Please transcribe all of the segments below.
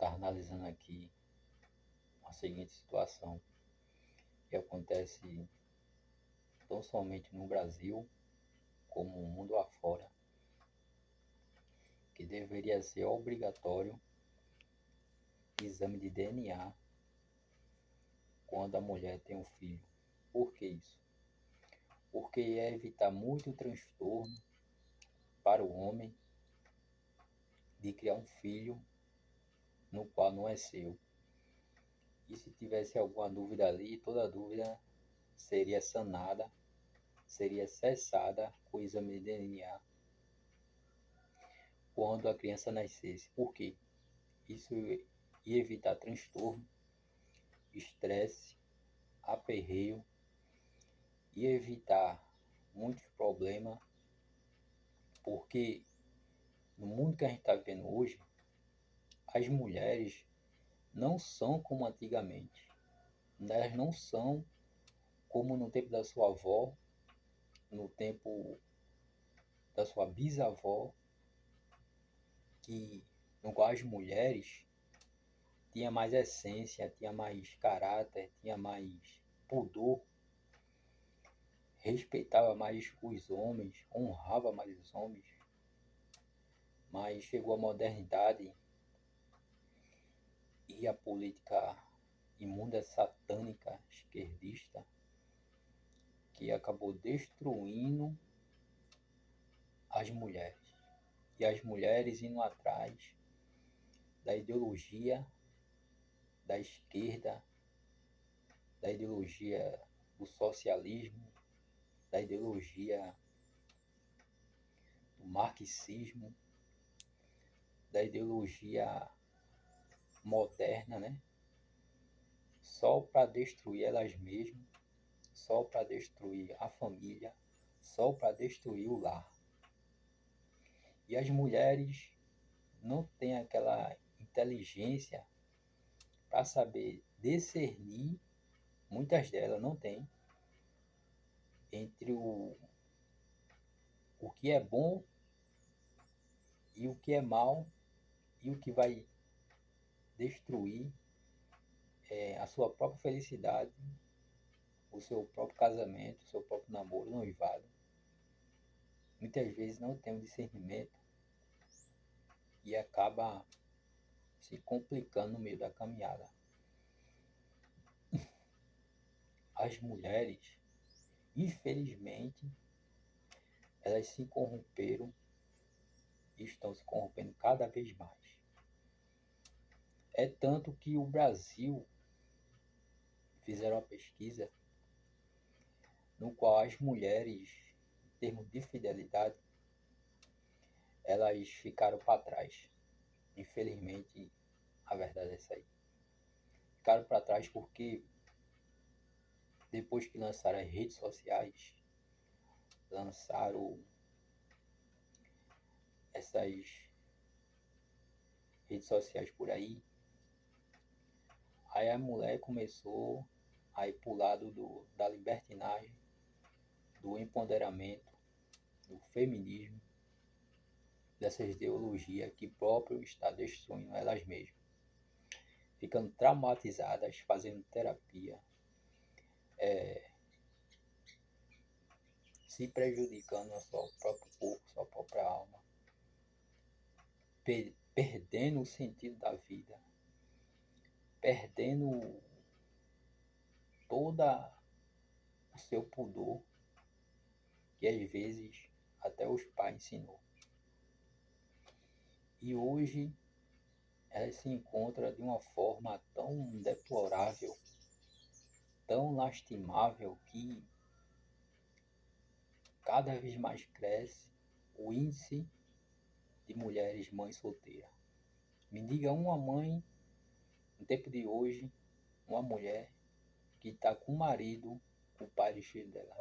estar analisando aqui a seguinte situação que acontece não somente no Brasil, como no mundo afora, que deveria ser obrigatório exame de DNA quando a mulher tem um filho. Por que isso? Porque é evitar muito transtorno para o homem de criar um filho no qual não é seu. E se tivesse alguma dúvida ali, toda dúvida seria sanada, seria cessada com o exame de DNA quando a criança nascesse. Por quê? Isso ia evitar transtorno, estresse, aperreio, ia evitar muitos problemas, porque no mundo que a gente está vivendo hoje, as mulheres não são como antigamente. Elas não são como no tempo da sua avó, no tempo da sua bisavó, que no qual as mulheres tinha mais essência, tinha mais caráter, tinha mais pudor, respeitava mais os homens, honrava mais os homens. Mas chegou a modernidade e a política imunda, satânica, esquerdista, que acabou destruindo as mulheres. E as mulheres indo atrás da ideologia da esquerda, da ideologia do socialismo, da ideologia do marxismo, da ideologia moderna, né? Só para destruir elas mesmas, só para destruir a família, só para destruir o lar. E as mulheres não têm aquela inteligência para saber discernir, muitas delas não têm, entre o que é bom e o que é mal e o que vai destruir a sua própria felicidade, o seu próprio casamento, o seu próprio namoro, noivado. Muitas vezes não tem um discernimento e acaba se complicando no meio da caminhada. As mulheres, infelizmente, elas se corromperam e estão se corrompendo cada vez mais. É tanto que o Brasil fizeram uma pesquisa no qual as mulheres, em termos de fidelidade, elas ficaram para trás. Infelizmente, a verdade é essa aí. Ficaram para trás porque depois que lançaram as redes sociais, lançaram essas redes sociais por aí a mulher começou a ir para o lado da libertinagem, do empoderamento, do feminismo, dessas ideologias que próprio está destruindo elas mesmas, ficando traumatizadas, fazendo terapia, se prejudicando no seu próprio corpo, sua própria alma, perdendo o sentido da vida, perdendo toda o seu pudor, que às vezes até os pais ensinou. E hoje ela se encontra de uma forma tão deplorável, tão lastimável, que cada vez mais cresce o índice de mulheres mães solteiras. Me diga uma mãe, no tempo de hoje, uma mulher que está com o marido, com o pai dos filhos dela.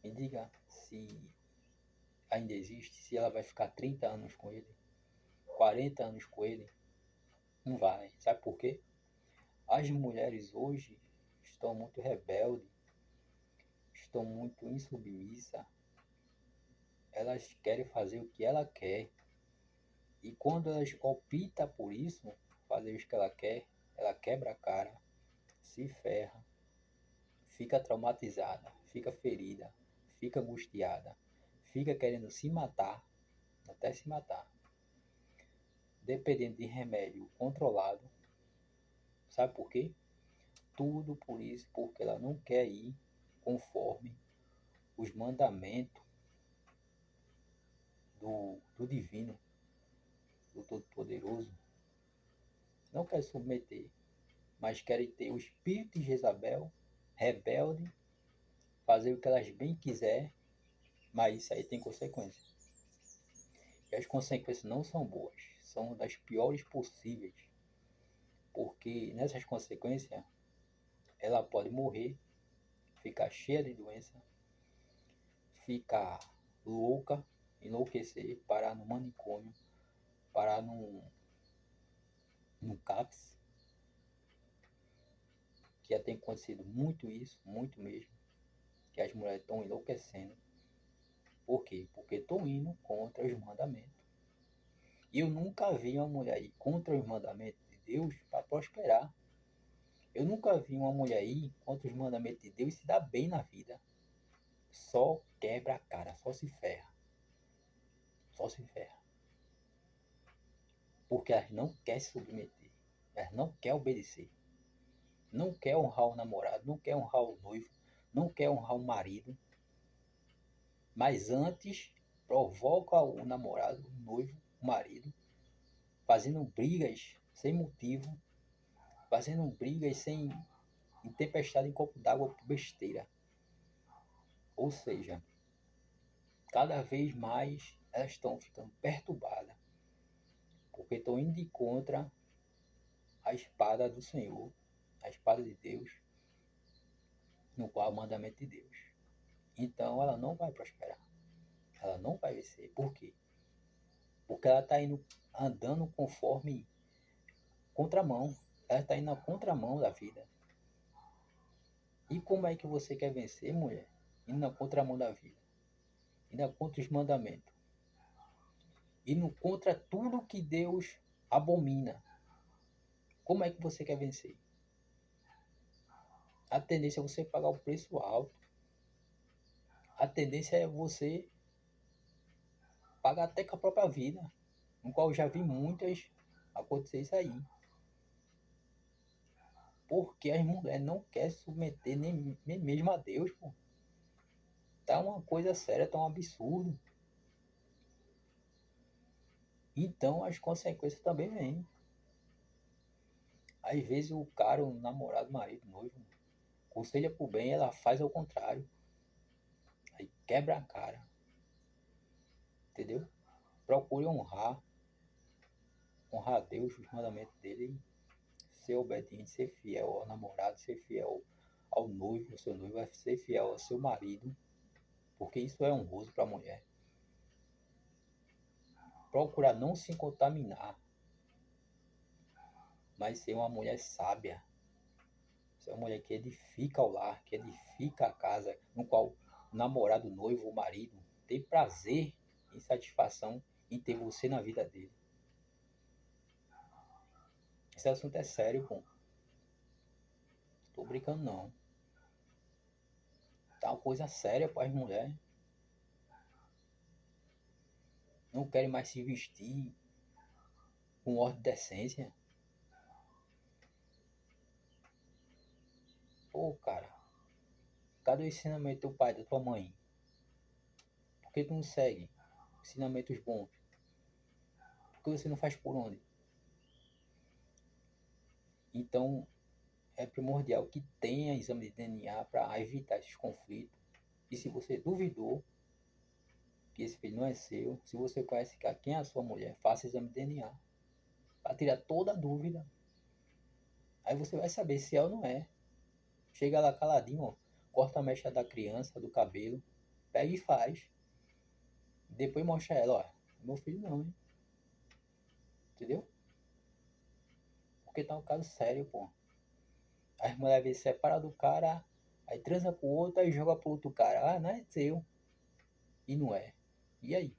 Me diga se ainda existe, se ela vai ficar 30 anos com ele, 40 anos com ele. Não vai. Sabe por quê? As mulheres hoje estão muito rebeldes, estão muito insubmissas. Elas querem fazer o que ela quer. E quando elas optam por isso, fazer o que ela quer, ela quebra a cara, se ferra, fica traumatizada, fica ferida, fica angustiada, fica querendo se matar, até se matar, dependendo de remédio controlado. Sabe por quê? Tudo por isso, porque ela não quer ir conforme os mandamentos do Divino, do Todo-Poderoso. Não quer submeter, mas querem ter o espírito de Jezabel, rebelde, fazer o que elas bem quiser, mas isso aí tem consequências. E as consequências não são boas, são das piores possíveis, porque nessas consequências ela pode morrer, ficar cheia de doença, ficar louca, enlouquecer, parar no manicômio, parar no CAPS, que já tem acontecido muito isso, muito mesmo, que as mulheres estão enlouquecendo. Por quê? Porque estão indo contra os mandamentos. E eu nunca vi uma mulher ir contra os mandamentos de Deus para prosperar. Eu nunca vi uma mulher ir contra os mandamentos de Deus e se dar bem na vida. Só quebra a cara, só se ferra. Só se ferra. Porque elas não querem se submeter. Elas não querem obedecer. Não quer honrar o namorado, não quer honrar o noivo, não quer honrar o marido. Mas antes provoca o namorado, o noivo, o marido, fazendo brigas sem motivo, fazendo brigas sem tempestade em copo d'água por besteira. Ou seja, cada vez mais elas estão ficando perturbadas, porque estão indo de contra a espada do Senhor, a espada de Deus, no qual é o mandamento de Deus. Então ela não vai prosperar, ela não vai vencer. Por quê? Porque ela está indo andando conforme contramão, ela está indo na contramão da vida. E como é que você quer vencer, mulher? Indo na contramão da vida, indo contra os mandamentos, indo contra tudo que Deus abomina. Como é que você quer vencer? A tendência é você pagar o preço alto. A tendência é você pagar até com a própria vida, no qual eu já vi muitas acontecer isso aí. Porque as mulheres não querem se submeter nem mesmo a Deus, pô. Tá uma coisa séria, tá um absurdo. Então as consequências também vêm. Às vezes o cara, o namorado, marido, noivo, conselha pro bem, ela faz ao contrário. Aí quebra a cara. Entendeu? Procure honrar a Deus, os mandamentos dele, ser obediente, ser fiel ao namorado, ser fiel ao noivo, ao seu noivo, vai ser fiel ao seu marido, porque isso é honroso para a mulher. Procurar não se contaminar, mas ser uma mulher sábia, ser uma mulher que edifica o lar, que edifica a casa, no qual o namorado, o noivo, o marido tem prazer e satisfação em ter você na vida dele. Esse assunto é sério, pô. Tô brincando não. Tá uma coisa séria para as mulheres. Não querem mais se vestir com ordem de decência. Pô, cara, cadê o ensinamento do pai, da tua mãe? Por que tu não segue ensinamentos bons? Por que você não faz por onde? Então, é primordial que tenha exame de DNA para evitar esses conflitos. E se você duvidou que esse filho não é seu, se você conhece quem é a sua mulher, faça exame de DNA para tirar toda a dúvida. Aí você vai saber se é ou não é. Chega lá caladinho, ó, corta a mecha da criança, do cabelo, pega e faz. Depois mostra ela, ó, meu filho não, hein? Entendeu? Porque tá um caso sério, pô. As mulheres se separam do cara, aí transa com o outro, aí joga pro outro cara. Ah, não é seu. E não é. E aí?